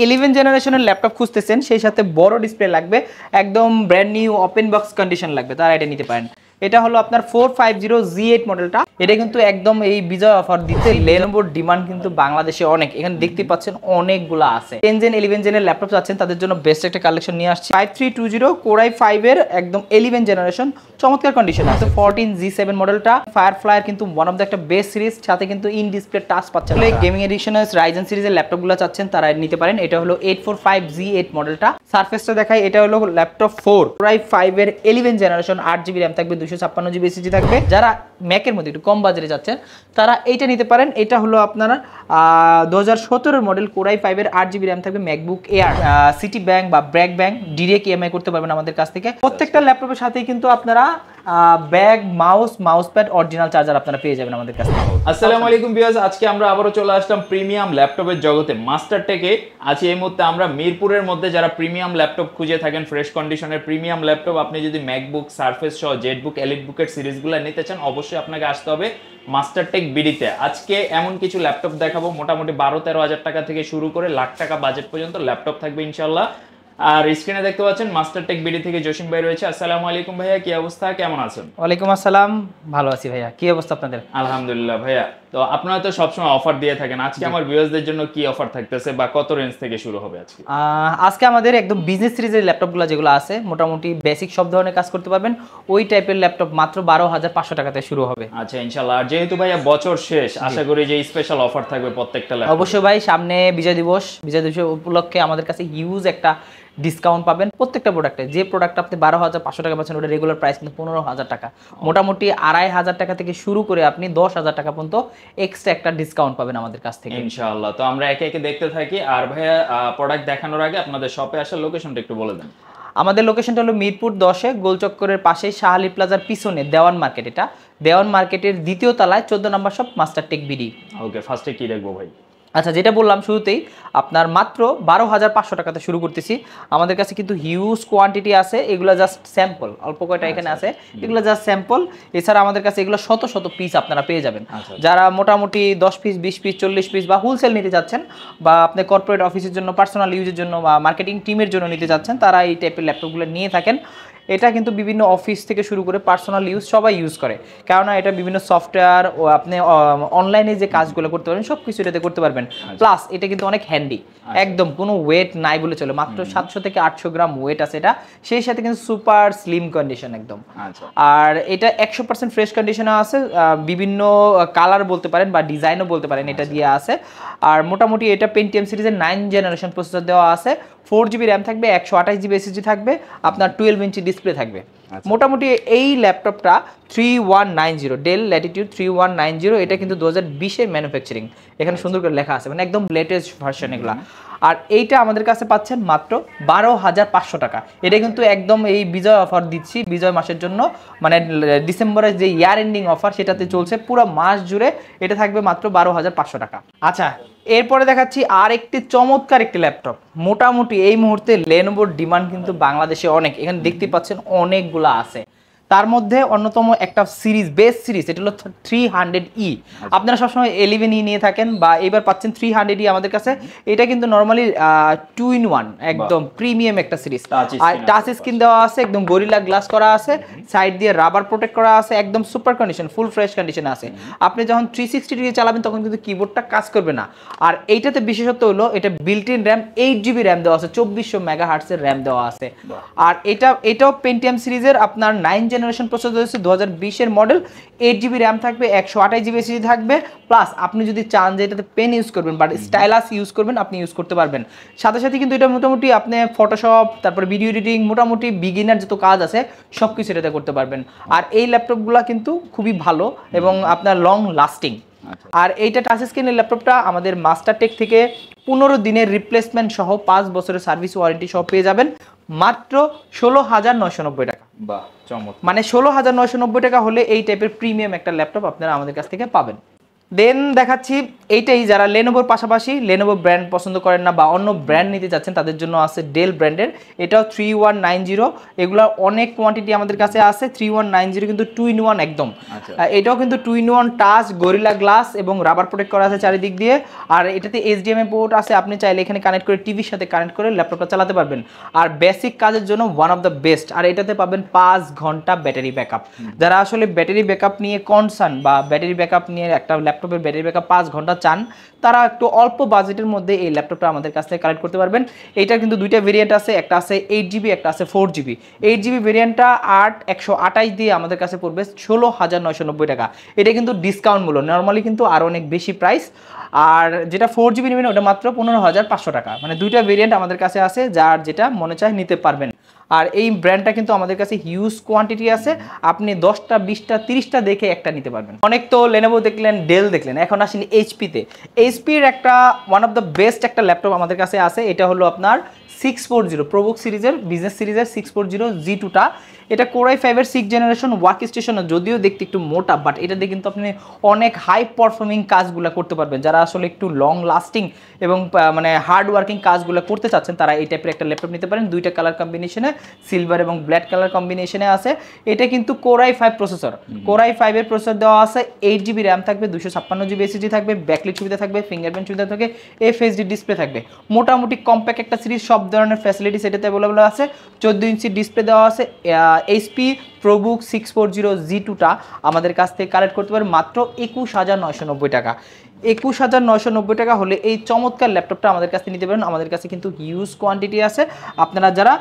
11 জেনারেশনের ল্যাপটপ খুঁজতেছেন, সেই সাথে বড় ডিসপ্লে লাগবে, একদম brand new open box condition লাগবে, তারা এটা নিতে পারেন। এটা হলো আপনার 450Z8 মডেলটা। এটা কিন্তু একদম এই বিজয় অফার দিতে লেনোভোর ডিমান্ড কিন্তু বাংলাদেশে অনেক, এখানে দেখতে পাচ্ছেন অনেকগুলো আছে। 10 জেন 11 জেনের ল্যাপটপ চাচ্ছেন তাদের জন্য বেস্ট একটা কালেকশন নিয়ে আসছে। 5320 Core i5 এর একদম 11 জেনারেশন চমৎকার কন্ডিশন আছে। 14Z7 মডেলটা ফায়ারফ্লাই কিন্তু ওয়ান অফ দ্য একটা বেস্ট সিরিজ, সাথে কিন্তু ইন ডিসপ্লে টাচ পাচ্ছেন। গেমিং এডিশনের রাইজেন সিরিজের ল্যাপটপগুলো চাচ্ছেন তারা নিতে পারেন। এটা হলো 845Z8 মডেলটা। সারফেসটা দেখাই, এটা হলো ল্যাপটপ 4 Core i5 এর 11 জেনারেশন, 8GB RAM থাকবে, 256GB SSD থাকবে। যারা ম্যাকের মধ্যে একটু কম বাজারে যাচ্ছেন তারা এইটা নিতে পারেন। এটা হলো আপনারা 2017 মডেল Core i5 এর 8GB RAM থাকবে, ম্যাকবুক এয়ার, সিটি ব্যাংক বা ব্র্যাক ব্যাংক ডিরেক্ট ইএমআই করতে পারবেন আমাদের কাছ থেকে। প্রত্যেকটা ল্যাপটপের সাথেই কিন্তু আপনারা bag, mouse pad, original charger আপনারা পেয়ে যাবেন আমাদের কাছে। আসসালামু আলাইকুম ভিউয়ার্স, আজকে আমরা আবারও চলে আসলাম প্রিমিয়াম ল্যাপটপের জগতে মাস্টারটেকে। আজ এই মুহূর্তে আমরা মিরপুরের মধ্যে যারা প্রিমিয়াম ল্যাপটপ খুঁজে থাকেন, ফ্রেশ কন্ডিশনের প্রিমিয়াম ল্যাপটপ, আপনি যদি ম্যাকবুক, সারফেস সহ জেটবুক, এলিটবুকের সিরিজগুলো নিতে চান অবশ্যই আপনাকে আসতে হবে মাস্টারটেক বিডিতে। আজকে এমন কিছু ল্যাপটপ দেখাবো মোটামুটি 12-13 হাজার টাকা থেকে শুরু করে লাখ টাকা বাজেট পর্যন্ত ল্যাপটপ থাকবে ইনশাল্লাহ। আর স্ক্রিনে দেখতে পাচ্ছেন মাস্টারটেক বিডি থেকে জসিম ভাই রয়েছে। আসসালামু আলাইকুম ভাইয়া, কি অবস্থা, কেমন আছেন? ওয়ালাইকুম আসসালাম, ভালো আছি ভাইয়া, কি অবস্থা আপনাদের? আলহামদুলিল্লাহ ভাইয়া। তো আপনারা তো সবসময় অফার দিয়ে থাকেন, আজকে আমার ভিউয়ার্সদের জন্য কি অফার থাকতেছে বা কত রেঞ্জ থেকে শুরু হবে আজকে? আজকে আমাদের একদম বিজনেস সিরিজের ল্যাপটপগুলো যেগুলো আছে মোটামুটি বেসিক সব ধরনের কাজ করতে পারবেন, ওই টাইপের ল্যাপটপ মাত্র 12,500 টাকাতে শুরু হবে। আচ্ছা ইনশাআল্লাহ। আর যেহেতু ভাইয়া বছর শেষ, আশা করি যে স্পেশাল অফার থাকবে প্রত্যেকটা ল্যাপটপ। অবশ্যই ভাই, সামনে বিজয় দিবস উপলক্ষে আমাদের কাছে হিউজ একটা ডিসকাউন্ট পাবেন প্রত্যেকটা প্রোডাক্টে। যে প্রোডাক্ট আপনি 12,500 টাকা পাচ্ছেন ওটা রেগুলার প্রাইস কিন্তু 15,000 টাকা। মোটামুটি 2,500 টাকা থেকে শুরু করে আপনি 10,000 টাকা পর্যন্ত এক্সট্রা একটা ডিসকাউন্ট পাবেন আমাদের কাছ থেকে ইনশাআল্লাহ। তো আমরা একে একে দেখতে থাকি। আর ভাইয়া প্রোডাক্ট দেখানোর আগে আপনাদের শপে আসার লোকেশনটা একটু বলে দেন। আমাদের লোকেশনটা হলো মিরপুর 10-এ গোলচক্করের পাশে শাহালি প্লাজার পিছনে দেওয়ান মার্কেট। এটা দেওয়ান মার্কেটের দ্বিতীয় তলায় 14 নম্বর শপ মাস্টারটেক বিডি। ওকে, ফার্স্টে কি দেখবো ভাই? আচ্ছা, যেটা বললাম শুরুতেই, আপনার মাত্র 12,500 টাকাতে শুরু করতেছি। আমাদের কাছে কিন্তু হিউজ কোয়ান্টিটি আছে, এগুলো জাস্ট স্যাম্পল, অল্প কয়টা এখানে আছে, এগুলো জাস্ট স্যাম্পল। এছাড়া আমাদের কাছে এগুলো শত শত পিস আপনারা পেয়ে যাবেন। যারা মোটামুটি 10 পিস, 20 পিস, 40 পিস বা হোলসেল নিতে যাচ্ছেন, বা আপনি কর্পোরেট অফিসের জন্য, পার্সোনাল ইউজের জন্য বা মার্কেটিং টিমের জন্য নিতে যাচ্ছেন, তারা এই টাইপের ল্যাপটপগুলো নিয়ে থাকেন। এটা কিন্তু বিভিন্ন অফিস থেকে শুরু করে পার্সোনাল ইউজ সবাই ইউজ করে, কেননা এটা বিভিন্ন সফটওয়্যার ও আপনি অনলাইনে যে কাজগুলো করতে পারবেন সব কিছু এটাতে করতে পারবেন। প্লাস এটা কিন্তু অনেক হ্যান্ডি, একদম কোনো ওয়েট নাই বলে চলে, মাত্র 700 থেকে 800 গ্রাম ওয়েট আছে এটা। সেই সাথে কিন্তু সুপার স্লিম কন্ডিশন একদম। আর এটা 100% ফ্রেশ কন্ডিশনে আছে, বিভিন্ন কালার বলতে পারেন বা ডিজাইনও বলতে পারেন এটা দিয়ে আছে। আর মোটামুটি এটা পেন্টিয়াম সিরিজের 9 জেনারেশন প্রসেসর দেওয়া আছে, 4GB RAM থাকবে, 128GB SSD থাকবে, আপনার 12 ইঞ্চি ডিসপ্লে থাকবে। মোটামুটি এই ল্যাপটপটা 3190 ডেল ল্যাটিটিউড 3190, এটা কিন্তু 2020-এর ম্যানুফ্যাকচারিং, এখানে সুন্দর করে লেখা আছে, মানে একদম লেটেস্ট ভার্সন এগুলা। আর এইটা আমাদের কাছে পাচ্ছেন মাত্র 12,500 টাকা। এটা কিন্তু একদম এই বিজয় অফার দিচ্ছি বিজয় মাসের জন্য, মানে ডিসেম্বরের যে ইয়ার এন্ডিং অফার সেটাতে চলছে পুরো মাস জুড়ে। এটা থাকবে মাত্র 12,500 টাকা। আচ্ছা, এরপরে দেখাচ্ছি আর একটি চমৎকার একটি ল্যাপটপ। মোটামুটি এই মুহূর্তে লেনোভোর ডিমান্ড কিন্তু বাংলাদেশে অনেক, এখানে দেখতে পাচ্ছেন অনেকগুলো আছে। তার মধ্যে অন্যতম একটা সিরিজ, বেস্ট সিরিজ, এটা হলো 300E। আপনারা সবসময় 11E নিয়ে থাকেন, বা এবার পাচ্ছেন 300E আমাদের কাছে। এটা কিন্তু নর্মালি 2-in-1 একদম প্রিমিয়াম একটা সিরিজ। আর টাচ স্ক্রিন দেওয়া আছে, একদম গরিলা গ্লাস করা আছে, সাইড দিয়ে রাবার প্রোটেক্ট করা আছে, একদম সুপার কন্ডিশন, ফুল ফ্রেশ কন্ডিশনে আছে। আপনি যখন 360 ডিগ্রি চালাবেন তখন কিন্তু কিবোর্ডটা কাজ করবে না। আর এইটাতে বিশেষত্ব হলো এটা built in RAM 8GB RAM দেওয়া আছে, 2400 মেগাহার্টসের র্যাম দেওয়া আছে। আর এটাও পেন্টিয়াম সিরিজের আপনার 9 জেনারেশন প্রসেসর হচ্ছে 2020-এর মডেল, 8GB RAM থাকবে, 128GB SSD থাকবে। প্লাস আপনি যদি চান যে এটাতে পেন ইউজ করবেন বা স্টাইলাস ইউজ করবেন, আপনি ইউজ করতে পারবেন। সাথে সাথে কিন্তু এটা মোটামুটি আপনি ফটোশপ, তারপরে ভিডিও এডিটিং, মোটামুটি বিগিনার যত কাজ আছে সব কিছু এটাতে করতে পারবেন। আর এই ল্যাপটপগুলো কিন্তু খুবই ভালো এবং আপনার লং লাস্টিং। আর এইটা টাচ স্ক্রিনের ল্যাপটপটা আমাদের মাস্টারটেক থেকে 15 দিনের রিপ্লেসমেন্ট সহ 5 বছরের সার্ভিস ওয়ারেন্টি সহ পেয়ে যাবেন মাত্র 16,990 টাকা। বাহ, চমৎকার। মানে 16,990 টাকা হলে এই টাইপের প্রিমিয়াম একটা ল্যাপটপ আপনারা আমাদের কাছ থেকে পাবেন। দেন দেখাচ্ছি এইটাই, যারা লেনোভোর পাশাপাশি লেনোভো ব্র্যান্ড পছন্দ করেন না বা অন্য ব্র্যান্ড নিতে চাচ্ছেন তাদের জন্য আছে ডেল ব্র্যান্ডের, এটাও 3190। এগুলো অনেক কোয়ান্টিটি আমাদের কাছে আছে। 3190 কিন্তু 2-in-1 একদম। এটাও কিন্তু 2-in-1 টাচ, গরিলা গ্লাস এবং রাবার প্রোটেক্ট করা আছে চারিদিক দিয়ে। আর এটাতে HDMI পোর্ট আছে, আপনি চাইলে এখানে কানেক্ট করে টিভির সাথে কানেক্ট করে ল্যাপটপটা চালাতে পারবেন। আর বেসিক কাজের জন্য ওয়ান অফ দ্য বেস্ট। আর এটাতে পাবেন 5 ঘন্টা ব্যাটারি ব্যাকআপ। যারা আসলে ব্যাটারি ব্যাকআপ নিয়ে কনসার্ন বা ব্যাটারি ব্যাকআপ নিয়ে একটা ল্যাপটপের ব্যাটারি ব্যাকআপ 5 ঘন্টা চান, তারা একটু অল্প বাজেটের মধ্যে এই ল্যাপটপটা আমাদের কাছ থেকে কালেক্ট করতে পারবেন। এইটা কিন্তু দুইটা ভেরিয়েন্ট আছে, একটা আছে 8GB, একটা আছে 4GB। 8GB ভেরিয়েন্টটা 128 দিয়ে আমাদের কাছে পড়বে 16,990 টাকা। এটা কিন্তু ডিসকাউন্ট মূল্য, নর্মালি কিন্তু আরও অনেক বেশি প্রাইস। আর যেটা 4GB নেবেন ওটা মাত্র 15,500 টাকা। মানে দুইটা ভেরিয়েন্ট আমাদের কাছে আছে, যার যেটা মনে চায় নিতে পারবেন। আর এই ব্র্যান্ডটা কিন্তু আমাদের কাছে হিউজ কোয়ান্টিটি আছে, আপনি 10টা 20টা 30টা দেখে একটা নিতে পারবেন। অনেক তো লেনোভো দেখলেন, ডেল দেখলেন, এখন আসেন এইচপিতে। এইচপির একটা ওয়ান অফ দ্য বেস্ট একটা ল্যাপটপ আমাদের কাছে আছে, এটা হলো আপনার 640 প্রোবুক সিরিজের, বিজনেস সিরিজের 640 G2টা। এটা Core i5-এর 6th generation work station, যদিও দেখতে একটু মোটা, বাট এটা দিয়ে কিন্তু আপনি অনেক হাই পারফর্মিং কাজগুলো করতে পারবেন। যারা আসলে একটু লং লাস্টিং এবং মানে হার্ড ওয়ার্কিং কাজগুলো করতে চাচ্ছেন তারা এই টাইপের একটা ল্যাপটপ নিতে পারেন। দুইটা কালার কম্বিনেশনে, সিলভার এবং ব্ল্যাক কালার কম্বিনেশনে আছে। এটা কিন্তু Core i5 প্রসেসর, Core i5-এর প্রসেসর দেওয়া আছে, 8GB র্যাম থাকবে, 256GB SSD থাকবে, ব্যাকলিট সুবিধা থাকবে, ফিঙ্গারপ্রিন্ট সুবিধা থাকবে, FHD ডিসপ্লে থাকবে। মোটামুটি কম্প্যাক্ট একটা সিরিজ, সব ধরনের ফ্যাসিলিটিস এটাতে অ্যাভেলেবল আছে। 14 ইঞ্চি ডিসপ্লে দেওয়া আছে। এইচপি প্রোবুক 640 G2টা আমাদের কাছ থেকে কালেক্ট করতে পারে মাত্র 21,990 টাকা। 21,990 টাকা হলে এই চমৎকার ল্যাপটপটা আমাদের কাছে নিতে পারেন। আমাদের কাছে কিন্তু হিউজ কোয়ান্টিটি আছে, আপনারা যারা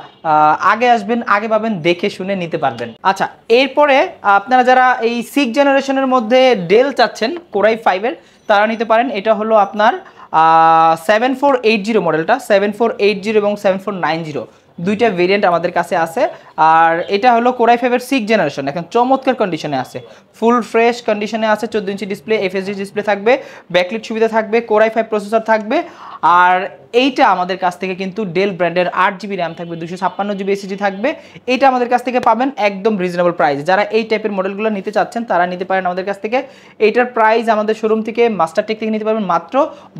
আগে আসবেন আগে পাবেন, দেখে শুনে নিতে পারবেন। আচ্ছা, এরপরে আপনারা যারা এই 6th জেনারেশনের মধ্যে ডেল চাচ্ছেন Core i5-এর, তারা নিতে পারেন। এটা হলো আপনার 7480 মডেলটা, 7480 এবং 7490 দুইটা ভেরিয়েন্ট আমাদের কাছে আছে। আর এটা হলো Core i5-এর 6th জেনারেশন, এখন চমৎকার কন্ডিশনে আছে, ফুল ফ্রেশ কন্ডিশনে আছে। 14 ইঞ্চি ডিসপ্লে, FHD ডিসপ্লে থাকবে, ব্যাকলিট সুবিধা থাকবে, Core i5 প্রসেসর থাকবে। আর এইটা আমাদের কাছ থেকে কিন্তু ডেল ব্র্যান্ডের 8GB র্যাম থাকবে, 256GB SSD থাকবে। এইটা আমাদের কাছ থেকে পাবেন একদম রিজনেবল প্রাইস। যারা এই টাইপের মডেলগুলো নিতে চাচ্ছেন তারা নিতে পারেন আমাদের কাছ থেকে। এইটার প্রাইস আমাদের শোরুম থেকে, মাস্টারটেক থেকে নিতে পারবেন মাত্র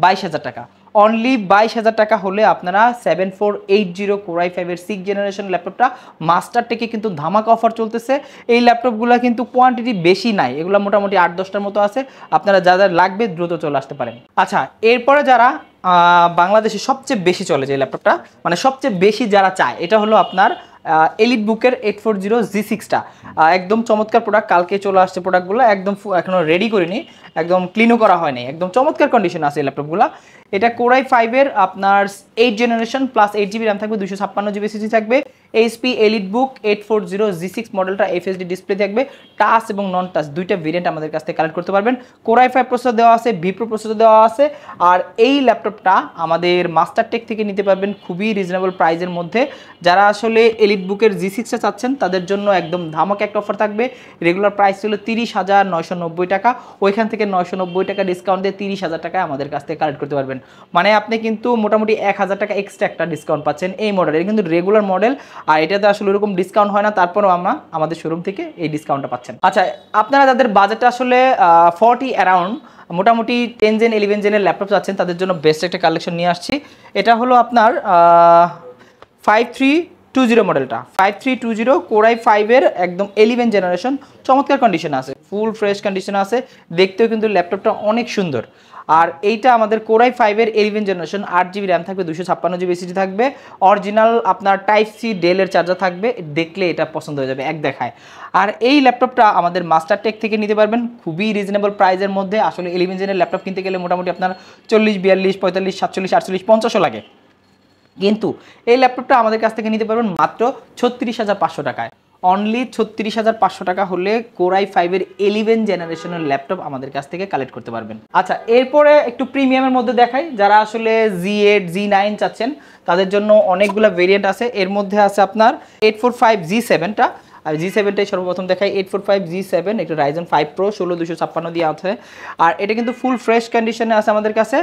22,000 টাকা। অনলি 22,000 টাকা হলে আপনারা 7480 Core i5-এর 6th জেনারেশন ল্যাপটপটা মাস্টারটেকে কিন্তু ধামাকা অফার চলতেছে। এই ল্যাপটপগুলো কিন্তু কোয়ান্টিটি বেশি নাই, এগুলো মোটামুটি 8-10টার মতো আছে। আপনারা যাদের লাগবে দ্রুত চলে আসতে পারেন। আচ্ছা, এরপরে যারা বাংলাদেশে সবচেয়ে বেশি চলে যে ল্যাপটপটা, মানে সবচেয়ে বেশি যারা চায়, এটা হলো আপনার এলিটবুকের 840 G6টা। একদম চমৎকার প্রোডাক্ট, কালকে চলে আসছে প্রোডাক্টগুলো, একদম এখনো রেডি করিনি, একদম ক্লিনও করা হয়নি, একদম চমৎকার কন্ডিশন আছে এই ল্যাপটপগুলো। এটা Core i5-এর আপনার 8th generation plus 8GB RAM থাকবে, 256GB SSD থাকবে। HP এলিটবুক 840 G6 মডেলটা, FHD ডিসপ্লে থাকবে। টাচ এবং নন টাচ দুইটা ভেরিয়েন্ট আমাদের কাছ থেকে কালেক্ট করতে পারবেন। Core i5 প্রসেসর দেওয়া আছে, Vipro প্রসেসর দেওয়া আছে। আর এই ল্যাপটপটা আমাদের মাস্টারটেক থেকে নিতে পারবেন খুবই রিজনেবল প্রাইসের মধ্যে। যারা আসলে এলিটবুকের G6-টা চাচ্ছেন তাদের জন্য একদম ধামাকা একটা অফার থাকবে। রেগুলার প্রাইস ছিল 30,990 টাকা, ওইখান থেকে 990 টাকা ডিসকাউন্ট দিয়ে 30,000 টাকায় আমাদের কাছ থেকে কালেক্ট করতে পারবেন। মানে আপনি কিন্তু মোটামুটি 1,000 টাকা এক্সট্রা একটা ডিসকাউন্ট পাচ্ছেন এই মডেলের, কিন্তু রেগুলার মডেল, আর এটাতে আসলে ওরকম ডিসকাউন্ট হয় না, তারপরেও আমরা আমাদের শোরুম থেকে এই ডিসকাউন্টটা পাচ্ছেন। আচ্ছা, আপনারা যাদের বাজেটটা আসলে 40 অ্যারাউন্ড, মোটামুটি 10 জেন 11 জেনের ল্যাপটপ চাচ্ছেন, তাদের জন্য বেস্ট একটা কালেকশন নিয়ে আসছি। এটা হলো আপনার 5320 মডেলটা, 5320 Core i5-এর একদম 11 জেনারেশন, চমৎকার কন্ডিশন আছে, ফুল ফ্রেশ কন্ডিশন আছে, দেখতেও কিন্তু ল্যাপটপটা অনেক সুন্দর। আর এইটা আমাদের Core i5-এর 11 জেনারেশন, 8GB র্যাম থাকবে, 256GB SSD থাকবে, অরিজিনাল আপনার Type-C ডেলের চার্জার থাকবে, দেখলে এটা পছন্দ হয়ে যাবে এক দেখায়। আর এই ল্যাপটপটা আমাদের মাস্টারটেক থেকে নিতে পারবেন খুবই রিজনেবল প্রাইসের মধ্যে। আসলে 11 জেনের ল্যাপটপ কিনতে গেলে মোটামুটি আপনার 40, 42, 45, 47, 48, 50ও লাগে, কিন্তু এই ল্যাপটপটা আমাদের কাছ থেকে নিতে পারবেন মাত্র 36,500 টাকায়। অনলি 36,500 টাকা হলে Core i5-এর 11 জেনারেশনের ল্যাপটপ আমাদের কাছ থেকে কালেক্ট করতে পারবেন। আচ্ছা, এরপরে একটু প্রিমিয়ামের মধ্যে দেখাই। যারা আসলে G8 G9 চাচ্ছেন তাদের জন্য অনেকগুলো ভেরিয়েন্ট আছে। এর মধ্যে আছে আপনার 845 G7টা, আর G7টাই সর্বপ্রথম দেখাই। 845 G7 একটা Ryzen 5 Pro 16256 দিয়ে আছে, আর এটা কিন্তু ফুল ফ্রেশ কন্ডিশনে আছে আমাদের কাছে।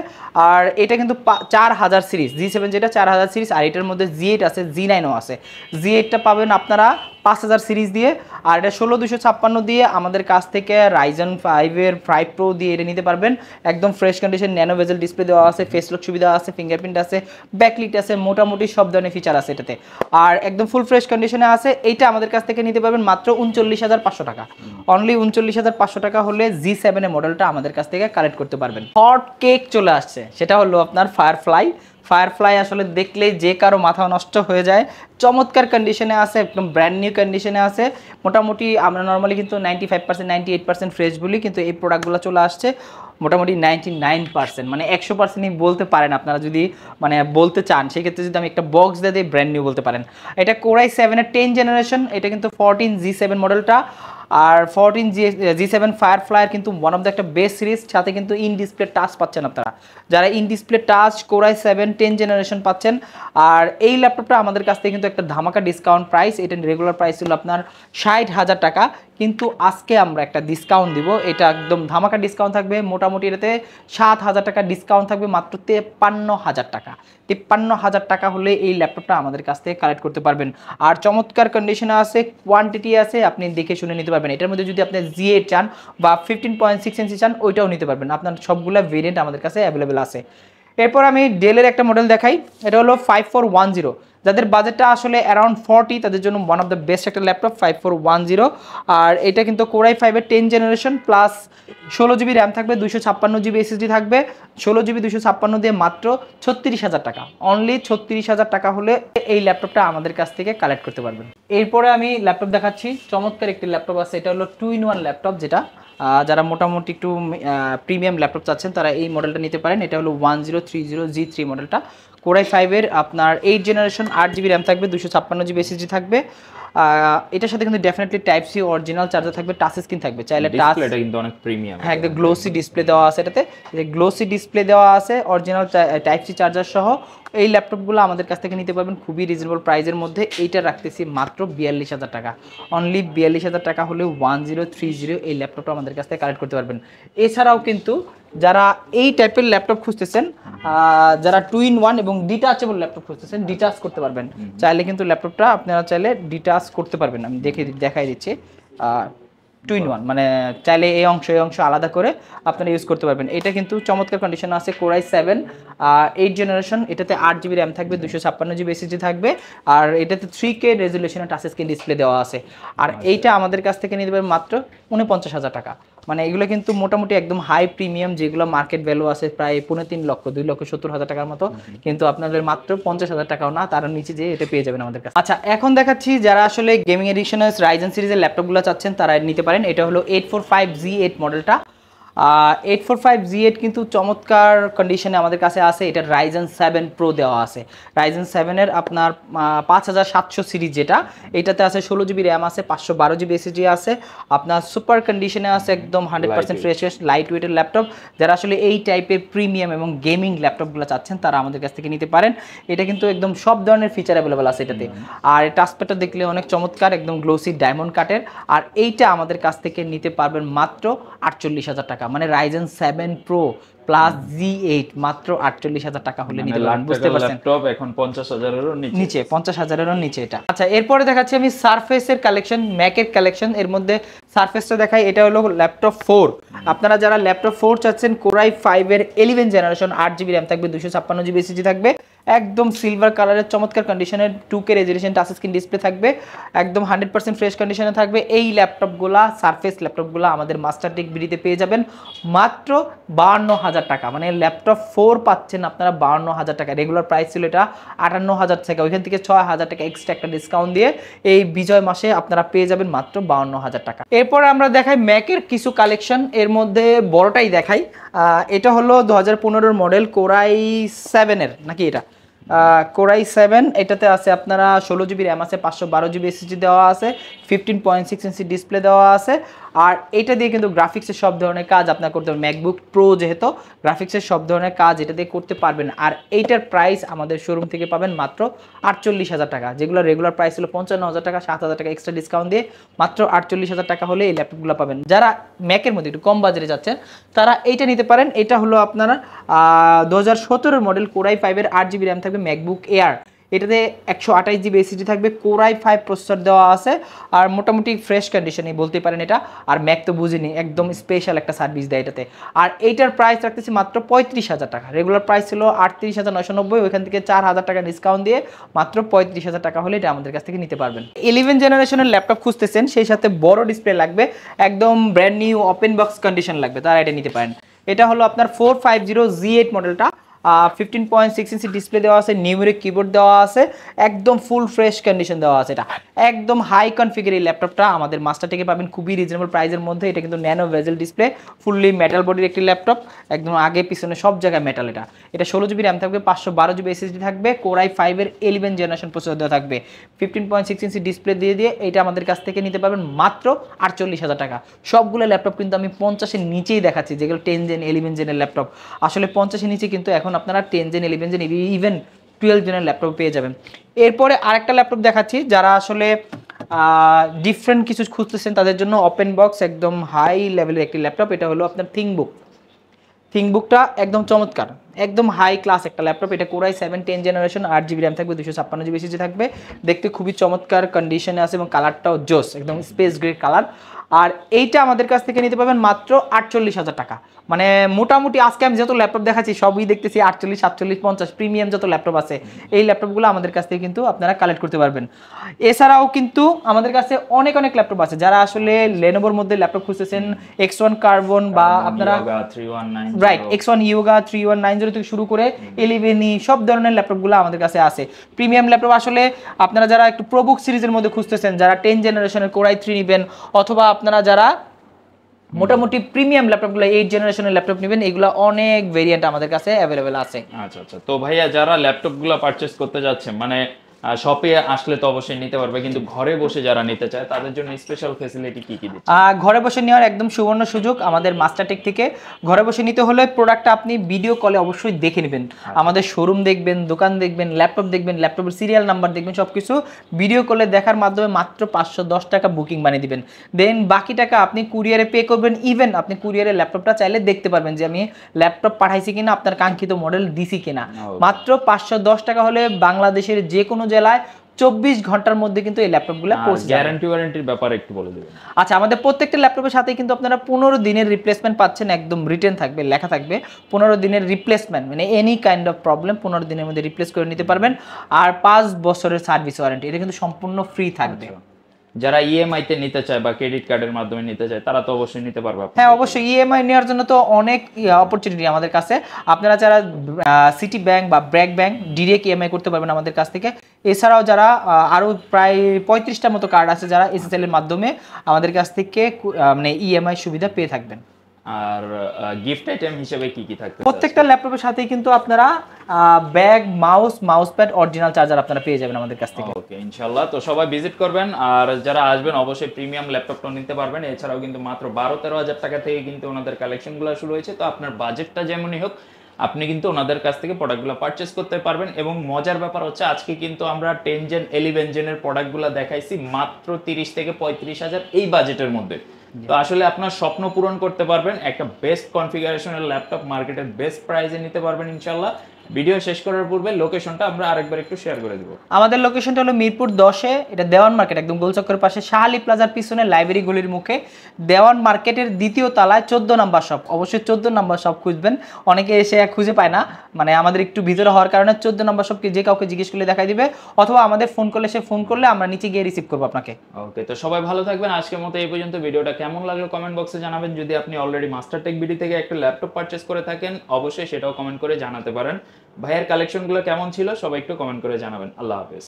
আর এটা কিন্তু 4000 সিরিজ, G7 যেটা 4000 সিরিজ, আর এটার মধ্যে G8 আছে, G9ও আছে। G8টা পাবেন আপনারা 5000 সিরিজ দিয়ে, আর এটা 16256 দিয়ে আমাদের কাছ থেকে রাইজেন 5 প্রো দিয়ে এটা নিতে পারবেন। একদম ফ্রেশ কন্ডিশন, ন্যানো বেজেল ডিসপ্লে দেওয়া আছে, ফেস লক সুবিধা আছে, ফিঙ্গারপ্রিন্ট আছে, ব্যাকলিট আছে, মোটামুটি সব ধরনের ফিচার আছে এটাতে, আর একদম ফুল ফ্রেশ কন্ডিশনে আছে। এইটা আমাদের কাছ থেকে নিতে পারবেন মাত্র 39500 টাকা। অনলি 39500 টাকা হলে G7 এর মডেলটা আমাদের কাছ থেকে কালেক্ট করতে পারবেন। হট কেক চলে আসছে, সেটা হলো আপনার ফায়ারফ্লাই আসলে দেখলেই যে কারো মাথা নষ্ট হয়ে যায়। চমৎকার কন্ডিশনে আছে, একদম ব্র্যান্ড নিউ কন্ডিশনে আছে। মোটামুটি আমরা নর্মালি কিন্তু 95% 98% ফ্রেশ বলি, কিন্তু এই প্রোডাক্টগুলো চলে আসছে মোটামুটি 99%, মানে 100%ই বলতে পারেন আপনারা যদি মানে বলতে চান। সেক্ষেত্রে যদি আমি একটা বক্স দিয়ে দিই, ব্র্যান্ড নিউ বলতে পারেন। এটা কোরাই 7 এর 10 জেনারেশন, এটা কিন্তু 14 G7 মডেলটা। আর 14 G7 ফায়ারফ্লাই কিন্তু ওয়ান অফ দ্য একটা বেস্ট সিরিজ, সাথে কিন্তু ইন ডিসপ্লে টাচ পাচ্ছেন আপনারা। যারা in display touch core i 7 10 generation পাচ্ছেন। আর এই ল্যাপটপটা আমাদের কাছ থেকে কিন্তু একটা ধামাকা ডিসকাউন্ট প্রাইস, এটা রেগুলার প্রাইস ছিল আপনার 60,000 টাকা, কিন্তু আজকে আমরা একটা ডিসকাউন্ট দিব। এটা একদম ধামাকা ডিসকাউন্ট থাকবে, মোটামুটি এটাতে 7000 টাকা ডিসকাউন্ট থাকবে, মাত্র 53,000 টাকা। 53,000 টাকা হলে এই ল্যাপটপটা আমাদের কাছ থেকে কালেক্ট করতে পারবেন। আর চমৎকার কন্ডিশনে আছে, কোয়ান্টিটি আছে, আপনি দেখে শুনে নিতে পারবেন। এটার মধ্যে যদি আপনি G8 চান বা 15.6 ইঞ্চি চান, ওইটাও নিতে পারবেন। আপনার সবগুলা ভেরিয়েন্ট আমাদের কাছে অ্যাভেলেবেল আছে। এরপর আমি ডেলের একটা মডেল দেখাই, এটা হলো 5410। যাদের বাজেটটা আসলে অ্যারাউন্ড 40, তাদের জন্য ওয়ান অফ দ্য বেস্ট একটা ল্যাপটপ 5410। আর এটা কিন্তু কোরাই 5 এর 10 জেনারেশন প্লাস 16GB র্যাম থাকবে, 256GB SSD থাকবে। 16GB 256 দিয়ে মাত্র 36,000 টাকা। অনলি 36,000 টাকা হলে এই ল্যাপটপটা আমাদের কাছ থেকে কালেক্ট করতে পারবেন। এরপরে আমি ল্যাপটপ দেখাচ্ছি, চমৎকার একটি ল্যাপটপ আছে। এটা হলো 2-in-1 ল্যাপটপ, যেটা যারা মোটামুটি একটু প্রিমিয়াম ল্যাপটপ চাচ্ছেন তারা এই মডেলটা নিতে পারেন। এটা হলো 1030G3 মডেলটা, কোরাই 5 এর আপনার 8 জেনারেশন, 8GB র্যাম থাকবে, 256GB SSD থাকবে। এটার সাথে কিন্তু definitely type C original charger থাকবে, টাচ স্ক্রিন থাকবে, চাইলে টাচ, এটা কিন্তু অনেক প্রিমিয়াম। হ্যাঁ একদম গ্লোসি ডিসপ্লে দেওয়া আছে এটাতে, গ্লোসি ডিসপ্লে দেওয়া আছে, অরিজিনাল টাইপ সি চার্জার সহ। এই ল্যাপটপগুলো আমাদের কাছ থেকে নিতে পারবেন খুবই রিজনেবল প্রাইসের মধ্যে। এইটা রাখতেছি মাত্র 42,000 টাকা। অনলি 42,000 টাকা হলে 1030 এই ল্যাপটপটা আমাদের কাছ থেকে কালেক্ট করতে পারবেন। এছাড়াও কিন্তু যারা এই টাইপের ল্যাপটপ খুঁজতেছেন, যারা 2-in-1 এবং ডিটাচেবল ল্যাপটপ খুঁজতেছেন, ডিটাচ করতে পারবেন চাইলে, কিন্তু ল্যাপটপটা আপনারা চাইলে ডিটাচ করতে পারবেন। আমি দেখাই দিচ্ছি, 2-in-1 মানে চাইলে এই অংশ আলাদা করে আপনারা ইউজ করতে পারবেন। এটা কিন্তু চমৎকার কন্ডিশন আছে, কোরাই 7 8 জেনারেশন, এটাতে 8GB র্যাম থাকবে, 256GB SSD থাকবে। আর এটাতে 3K রেজুলেশনের টাচ স্ক্রিন ডিসপ্লে দেওয়া আছে। আর এইটা আমাদের কাছ থেকে নিতে পারবেন মাত্র 49,000 টাকা। মানে এগুলো কিন্তু মোটামুটি একদম হাই প্রিমিয়াম, যেগুলো মার্কেট ভ্যালু আছে প্রায় 3.5 লক্ষ 2,70,000 টাকার মতো, কিন্তু আপনাদের মাত্র 50,000 টাকাও না, তার নিচে যে এটা পেয়ে যাবেন আমাদের কাছে। আচ্ছা, এখন দেখাচ্ছি যারা আসলে গেমিং এডিশনের রাইজেন সিরিজের ল্যাপটপগুলো চাচ্ছেন তারা নিতে পারেন। এটা হলো 845G8 মডেলটা। 845G8 কিন্তু চমৎকার কন্ডিশনে আমাদের কাছে আছে। এটা রাইজেন 7 প্রো দেওয়া আছে, রাইজেন 7 এর আপনার 5700 সিরিজ, যেটা এটাতে আছে 16GB র্যাম আছে, 512GB SSD আছে, আপনার সুপার কন্ডিশনে আছে, একদম 100% ফ্রেশ লাইট ওয়েটের ল্যাপটপ। যারা আসলে এই টাইপের প্রিমিয়াম এবং গেমিং ল্যাপটপগুলো চাচ্ছেন তারা আমাদের কাছ থেকে নিতে পারেন। এটা কিন্তু একদম সব ধরনের ফিচার অ্যাভেলেবল আছে এটাতে। আর টাচপ্যাডটা দেখলে অনেক চমৎকার, একদম গ্লোসি ডায়মন্ড কাটের। আর এইটা আমাদের কাছ থেকে নিতে পারবেন মাত্র 48,000 টাকা, মানে রাইজেন 7 প্রো প্লাস G8 মাত্র 48,000 টাকা হলে নিতে পারবেন। বুঝতে পারছেন, ল্যাপটপ এখন 50,000-এরও নিচে, 50,000-এরও নিচে এটা। আচ্ছা, এরপরে দেখাচ্ছি আমি সারফেসের কালেকশন, ম্যাকের কালেকশন। এর মধ্যে সারফেসটা দেখাই, এটা হলো ল্যাপটপ 4। আপনারা যারা ল্যাপটপ 4 চাচ্ছেন, কোরাই 5 এর 11 জেনারেশন, 8GB র্যাম থাকবে, 256GB SSD থাকবে, একদম সিলভার কালারের চমৎকার কন্ডিশনের 2K resolution touch screen display থাকবে, একদম 100% ফ্রেশ কন্ডিশনে থাকবে। এই ল্যাপটপগুলা, সারফেস ল্যাপটপগুলা আমাদের মাস্টার টেক বিডিতে পেয়ে যাবেন মাত্র 52,000 টাকা। মানে ল্যাপটপ 4 পাচ্ছেন আপনারা 52,000 টাকা। রেগুলার প্রাইস ছিল এটা 58,000 টাকা, ওইখান থেকে 6,000 টাকা এক্সট্রা একটা ডিসকাউন্ট দিয়ে এই বিজয় মাসে আপনারা পেয়ে যাবেন মাত্র 52,000 টাকা। এরপর আমরা দেখাই ম্যাকের কিছু কালেকশন, এর মধ্যে বড়টাই দেখাই। এটা হলো 2015 মডেল, কোরাই 7 এর নাকি এটা, কোরাই 7, এটাতে আছে আপনারা 16GB র্যাম আছে, 512GB SSD দেওয়া আছে, 15.6 ইঞ্চি ডিসপ্লে দেওয়া আছে। আর এটা দিয়ে কিন্তু গ্রাফিক্সের সব ধরনের কাজ আপনার করতে পারবেন। ম্যাকবুক প্রো যেহেতু, গ্রাফিক্সের সব ধরনের কাজ এটা দিয়ে করতে পারবেন। আর এইটার প্রাইস আমাদের শোরুম থেকে পাবেন মাত্র 48,000 টাকা, যেগুলো রেগুলার প্রাইস ছিল 55,000 টাকা, 7,000 টাকা এক্সট্রা ডিসকাউন্ট দিয়ে মাত্র 48,000 টাকা হলে এই ল্যাপটপগুলো পাবেন। যারা ম্যাকের মধ্যে একটু কম বাজারে যাচ্ছেন তারা এইটা নিতে পারেন। এটা হলো আপনারা 2017 মডেল, কোরাই 5 এর 8GB র্যাম থাকবে, ম্যাকবুক এয়ার। এটাতে 128 জিবি এসএসডি থাকবে, কোরাই 5 প্রসেসর দেওয়া আছে, আর মোটামুটি ফ্রেশ কন্ডিশনে বলতে পারেন এটা। আর ম্যাক তো বুঝিনি, একদম স্পেশাল একটা সার্ভিস দেয় এটাতে। আর এইটার প্রাইস রাখতেছি মাত্র 35,000 টাকা। রেগুলার প্রাইস ছিল 38,990, ওইখান থেকে 4,000 টাকা ডিসকাউন্ট দিয়ে মাত্র 35,000 টাকা হলে এটা আমাদের কাছ থেকে নিতে পারবেন। 11 জেনারেশনের ল্যাপটপ খুঁজতেছেন, সেই সাথে বড় ডিসপ্লে লাগবে, একদম brand new open box condition লাগবে, তারা এটা নিতে পারেন। এটা হলো আপনার 450Z8 মডেলটা, 15.6 ইঞ্চি ডিসপ্লে দেওয়া আছে, নিউমেরিক কিবোর্ড দেওয়া আছে, একদম ফুল ফ্রেশ কন্ডিশন দেওয়া আছে। এটা একদম হাই কনফিগার এই ল্যাপটপটা আমাদের মাস্টার থেকে পাবেন খুবই রিজনেবল প্রাইসের মধ্যে। এটা কিন্তু nano bezel display, fully metal বডির একটি ল্যাপটপ, একদম আগে পিছনে সব জায়গায় মেটাল। এটা 16 জিবি র্যাম থাকবে, 512 জিবি এসএসডি থাকবে, কোরাই 5 এর 11 জেনারেশন প্রসেসর দেওয়া থাকবে, 15.6 ইঞ্চি ডিসপ্লে দিয়ে এটা আমাদের কাছ থেকে নিতে পারবেন মাত্র 48,000 টাকা। সবগুলো ল্যাপটপ কিন্তু আমি 50-এর নিচেই দেখাচ্ছি, যেগুলো 10 জেন 11 জেনের ল্যাপটপ। আসলে 50-এর নিচে কিন্তু এখন আপনারা 10 জেন 11 জেন ইভেন 12 জেনের ল্যাপটপ পেয়ে যাবেন। এরপরে আরেকটা ল্যাপটপ দেখাচ্ছি, যারা আসলে ডিফারেন্ট কিছু খুঁজতেছেন তাদের জন্য ওপেন বক্স একদম হাই লেভেলের একটি ল্যাপটপ। এটা হলো আপনার থিংকবুকটা একদম চমৎকার, একদম হাই ক্লাস একটা ল্যাপটপ। এটা কোরাই 7 10 জেনারেশন, 8 জিবি র্যাম থাকবে, 256 জিবি এসএসডি থাকবে, দেখতে খুবই চমৎকার কন্ডিশনে আছে এবং কালারটাও জোস, একদম স্পেস গ্রে কালার। আর এইটা আমাদের কাছ থেকে নিতে পারবেন মাত্র 48,000 টাকা। মানে মোটামুটি আজকে আমি যত ল্যাপটপ দেখাচ্ছি সবই দেখতেছি 48, 47, 50 প্রিমিয়াম যত ল্যাপটপ আছে, এই ল্যাপটপগুলো আমাদের কাছ থেকে কিন্তু আপনারা কালেক্ট করতে পারবেন। এছাড়াও কিন্তু আমাদের কাছে অনেক ল্যাপটপ আছে, যারা আসলে লেনোভোর মধ্যে ল্যাপটপ খুঁজতেছেন, X1 কার্বন বা আপনারা রাইট X1 ইয়োগা 3190 থেকে শুরু করে 11 সব ধরনের ল্যাপটপগুলো আমাদের কাছে আছে। প্রিমিয়াম ল্যাপটপ আসলে আপনারা যারা একটু প্রোবুক সিরিজের মধ্যে খুঁজতেছেন, যারা 10 জেনারেশনের কোরাই 3 নেবেন, অথবা আপনারা যারা মোটামুটি প্রিমিয়াম ল্যাপটপগুলো 8 জেনারেশনের ল্যাপটপ নেবেন, এগুলো অনেক ভেরিয়েন্ট আমাদের কাছে অ্যাভেলেবেল আছে। আচ্ছা, তো ভাইয়া যারা ল্যাপটপগুলো পারচেজ করতে যাচ্ছেন, মানে শপে আসলে তো অবশ্যই নিতে পারবে, কিন্তু ঘরে বসে যারা নিতে চায় তাদের জন্য স্পেশাল ফ্যাসিলিটি কি দিচ্ছে? ঘরে বসে নেওয়ার একদম সুবর্ণ সুযোগ আমাদের মাস্টারটেক থেকে। ঘরে বসে নিতে হলে প্রোডাক্টটা আপনি ভিডিও কলে অবশ্যই দেখে নেবেন, আমাদের শোরুম দেখবেন, দোকান দেখবেন, ল্যাপটপ দেখবেন, ল্যাপটপের সিরিয়াল নাম্বার দেখবেন, সবকিছু ভিডিও কলে দেখার মাধ্যমে মাত্র 510 টাকা বুকিং বানিয়ে দিবেন। দেন বাকি টাকা আপনি কুরিয়ারে পে করবেন। ইভেন আপনি কুরিয়ারে ল্যাপটপটা চাইলে দেখতে পারবেন যে আমি ল্যাপটপ পাঠাইছি কিনা, আপনার কাঙ্ক্ষিত মডেল দিছি কিনা। মাত্র 510 টাকা হলে বাংলাদেশের যে কোনো জেলায় 24 ঘন্টার মধ্যে কিন্তু এই ল্যাপটপগুলো পৌঁছে যাবে। গ্যারান্টি ওয়ারেন্টির ব্যাপারে একটু বলে দিবেন। আচ্ছা, আমাদের প্রত্যেকটা ল্যাপটপের সাথে কিন্তু আপনারা 15 দিনের রিপ্লেসমেন্ট পাচ্ছেন, একদম রিটেন থাকবে, লেখা থাকবে 15 দিনের রিপ্লেসমেন্ট, মানে এনি কাইন্ড অফ প্রবলেম 15 দিনের মধ্যে রিপ্লেস করে নিতে পারবেন। আর 5 বছরের সার্ভিস ওয়ারেন্টি, এটা কিন্তু সম্পূর্ণ ফ্রি থাকবে। যারা ইএমআই তে নিতে চায় বা ক্রেডিট কার্ডের মাধ্যমে নিতে চায় তারা তো অবশ্যই নিতে পারবে। হ্যাঁ, অবশ্যই ইএমআই নেওয়ার জন্য তো অনেক অপরচুনিটি আমাদের কাছে। আপনারা যারা সিটি ব্যাংক বা ব্র্যাক ব্যাংক ডিরেক্ট ইএমআই করতে পারবেন আমাদের কাছ থেকে। এছাড়াও যারা আরও প্রায় 35টার মতো কার্ড আছে, যারা এসএসএল এর মাধ্যমে আমাদের কাছ থেকে মানে ইএমআই সুবিধা পেয়ে থাকবেন। আর গিফট আইটেম হিসেবে কি কি থাকবে? প্রত্যেকটা ল্যাপটপের সাথেই কিন্তু আপনারা bag, mouse pad, original charger আপনারা পেয়ে যাবেন আমাদের কাছ থেকে। ওকে, ইনশাআল্লাহ। তো সবাই ভিজিট করবেন, আর যারা আসবেন অবশ্যই প্রিমিয়াম ল্যাপটপটা নিতে পারবেন। এছাড়াও কিন্তু মাত্র 12-13 হাজার টাকা থেকে কিন্তু ওনাদের কালেকশনগুলো শুরু হয়েছে। তো আপনার বাজেটটা যেমনই হোক, আপনি কিন্তু ওনাদের কাছ থেকে প্রোডাক্টগুলো পারচেস করতে পারবেন। এবং মজার ব্যাপার হচ্ছে আজকে কিন্তু আমরা 10 জেন 11 জেনের প্রোডাক্টগুলো দেখাইছি মাত্র 30 থেকে 35 হাজার এই বাজেটের মধ্যে। তো আসলে আপনার স্বপ্ন পূরণ করতে পারবেন, একটা বেস্ট কনফিগারেশনের ল্যাপটপ মার্কেটের বেস্ট প্রাইসে নিতে পারবেন ইনশাআল্লাহ। ভিডিও শেষ করার পূর্বে লোকেশনটা আমরা আরেকবার একটু শেয়ার করে দেব। আমাদের লোকেশনটা হলো মিরপুর 10-এ, এটা দেওয়ান মার্কেট, একদম গোলচক্করের পাশে শাহালি প্লাজার পিছনে লাইব্রেরি গলির মুখে, দেওয়ান মার্কেটের দ্বিতীয় তলায় 14 নাম্বার শপ। অবশ্যই 14 নাম্বার শপ খুঁজবেন, অনেকে এসে খুঁজে পায় না, মানে আমাদের একটু ভিতরে হওয়ার কারণে 14 নাম্বার শপকে যে কাউকে জিজ্ঞেস করলে দেখাই দিবে, অথবা আমাদের ফোন করলে সে ফোন করলে আমরা নিচে গিয়ে রিসিভ করবো আপনাকে। ওকে, তো সবাই ভালো থাকবেন। আজকের মতো এই পর্যন্ত। ভিডিওটা কেমন লাগলো কমেন্ট বক্সে জানাবেন। যদি আপনি অলরেডি মাস্টারটেক বিডি থেকে একটা ল্যাপটপ পারচেস করে থাকেন অবশ্যই সেটাও কমেন্ট করে জানাতে পারেন। ভাইয়ের কালেকশনগুলো কেমন ছিল সবাই একটু কমেন্ট করে জানাবেন। আল্লাহ হাফেজ।